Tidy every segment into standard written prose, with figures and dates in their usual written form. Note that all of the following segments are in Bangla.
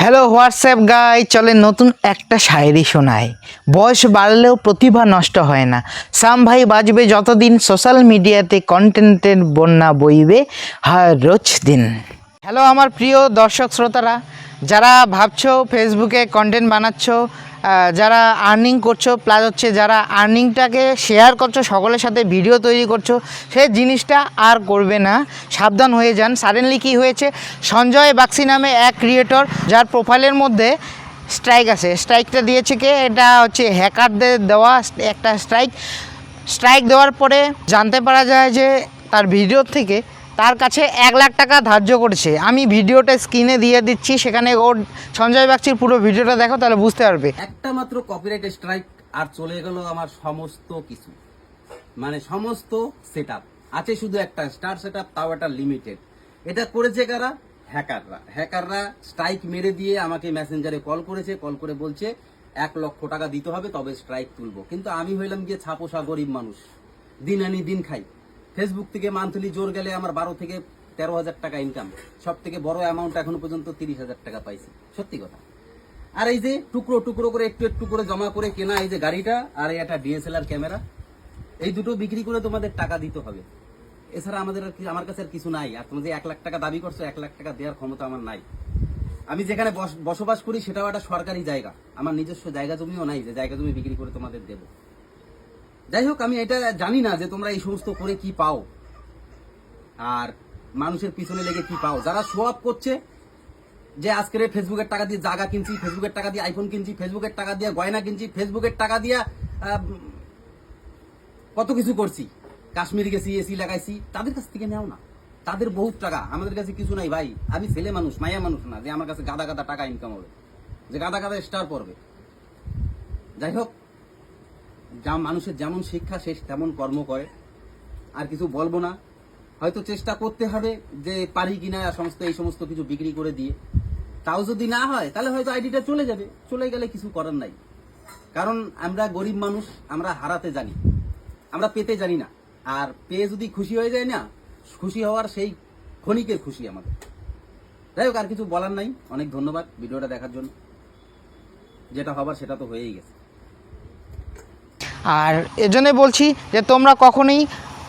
হ্যালো হোয়াটসঅ্যাপ গাই, চলে নতুন একটা শায়েরি শোনায়। বয়স বাড়লেও প্রতিভা নষ্ট হয় না। সাম ভাই বাজবে যতদিন, সোশ্যাল মিডিয়াতে কন্টেন্টের বন্যা বইবে রোজ দিন। হ্যালো আমার প্রিয় দর্শক শ্রোতারা, যারা ভাবছো ফেসবুকে কন্টেন্ট বানাচ্ছ, যারা আর্নিং করছো, প্লাস হচ্ছে যারা আর্নিংটাকে শেয়ার করছো, সকলের সাথে ভিডিও তৈরি করছো, সেই জিনিসটা আর করবে না, সাবধান হয়ে যান। সাডেনলি কি হয়েছে, সঞ্জয় বাগচি নামে এক ক্রিয়েটর, যার প্রোফাইলের মধ্যে স্ট্রাইক আছে। স্ট্রাইকটা দিয়েছে কে? এটা হচ্ছে হ্যাকারদের দেওয়া একটা স্ট্রাইক দেওয়ার পরে জানতে পারা যায় যে তার ভিডিও থেকে তার কাছে 1 লাখ টাকা ধার্য করেছে। আমি ভিডিওটা স্ক্রিনে দিয়ে দিচ্ছি, সেখানে ওর সঞ্জয় বাগচির পুরো ভিডিওটা দেখো, তাহলে বুঝতে পারবে। একটা মাত্র কপিরাইট স্ট্রাইক আর চলে গেল আমার সমস্ত কিছু, মানে সমস্ত সেটআপ আছে, শুধু একটা স্টার সেটআপ, তাও একটা লিমিটেড। এটা করেছে কারা? হ্যাকাররা স্ট্রাইক মেরে দিয়ে আমাকে মেসেঞ্জারে কল করেছে, কল করে বলছে 1 লক্ষ টাকা দিতে হবে তবে স্ট্রাইক তুলবো। কিন্তু আমি হইলাম গিয়ে ছাপোষা গরিব মানুষ, দিন আনি দিন খাই। ফেসবুক থেকে মান্থলি জোর গেলে আমার 12 থেকে 13 হাজার টাকা ইনকাম। সব থেকে বড় অ্যামাউন্ট এখনো পর্যন্ত 30 হাজার টাকা পাইছি, সত্যি কথা। আর এই যে টুকরো টুকরো করে একটু একটু করে জমা করে কেনা এই যে গাড়িটা আর এই একটা ডিএসএলআর ক্যামেরা, এই দুটো বিক্রি করে তোমাদের টাকা দিতে হবে। এছাড়া আমার কাছে আর কিছু নাই। আর তুমি যে 1 লাখ টাকা দাবি করছো, 1 লাখ টাকা দেওয়ার ক্ষমতা আমার নাই। আমি যেখানে বসবাস করি সেটাও একটা সরকারি জায়গা, আমার নিজস্ব জায়গা জমিও নাই যে জায়গা জমি বিক্রি করে তোমাদের দেবো। যাই হোক, আমি এটা জানি না যে তোমরা এই সমস্ত করে কি পাও আর মানুষের পিছনে লেগে কি পাও। যারা শো আপ করছে যে আজকের ফেসবুকের টাকা দিয়ে জায়গা কিনছি, ফেসবুকের টাকা দিয়ে আইফোন কিনছি, ফেসবুকের টাকা দিয়ে গয়না কিনছি, ফেসবুকের টাকা দিয়ে কত কিছু করছি, কাশ্মীর গেছি, এসি লাগাইছি, তাদের কাছ থেকে নেও না। তাদের বহুত টাকা, আমাদের কাছে কিছু নাই ভাই। আমি ছেলে মানুষ, মায়া মানুষ না যে আমার কাছে গাদা গাদা টাকা ইনকাম হবে, যে গাদা গাদা স্টার পড়বে। যাই হোক, মানুষের যেমন শিক্ষা সে তেমন কর্ম করে, আর কিছু বলবো না। হয়তো চেষ্টা করতে হবে যে পারি কিনা এই সমস্ত কিছু বিক্রি করে দিয়ে। তাও যদি না হয় তাহলে হয়তো আইডিটা চলে যাবে, চলে গেলে কিছু করার নাই। কারণ আমরা গরিব মানুষ, আমরা হারাতে জানি, আমরা পেতে জানি না। আর পেয়ে যদি খুশি হয়ে যায় না, খুশি হওয়ার সেই ক্ষণিকের খুশি আমাদের। যাই হোক, আর কিছু বলার নাই। অনেক ধন্যবাদ ভিডিওটা দেখার জন্য। যেটা হবার সেটা তো হয়েই গেছে। আর এজন্যই বলছি যে তোমরা কখনোই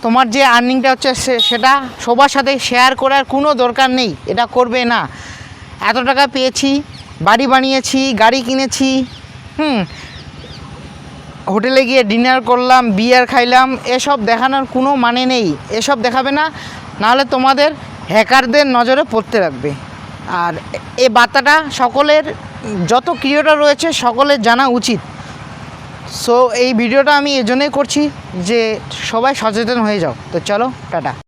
তোমার যে আর্নিংটা হচ্ছে সেটা সবার সাথে শেয়ার করার কোনো দরকার নেই, এটা করবে না। এত টাকা পেয়েছি, বাড়ি বানিয়েছি, গাড়ি কিনেছি, হোটেলে গিয়ে ডিনার করলাম, বিয়ার খাইলাম, এসব দেখানোর কোনো মানে নেই। এসব দেখাবে না, নাহলে তোমাদের হ্যাকারদের নজরে পড়তে লাগবে। আর এই বার্তাটা সকলের, যত ক্রিয়েটর রয়েছে সকলের জানা উচিত। সো এই ভিডিওটা আমি এজন্যই করছি যে সবাই সচেতন হয়ে যাও। তো চলো, টাটা।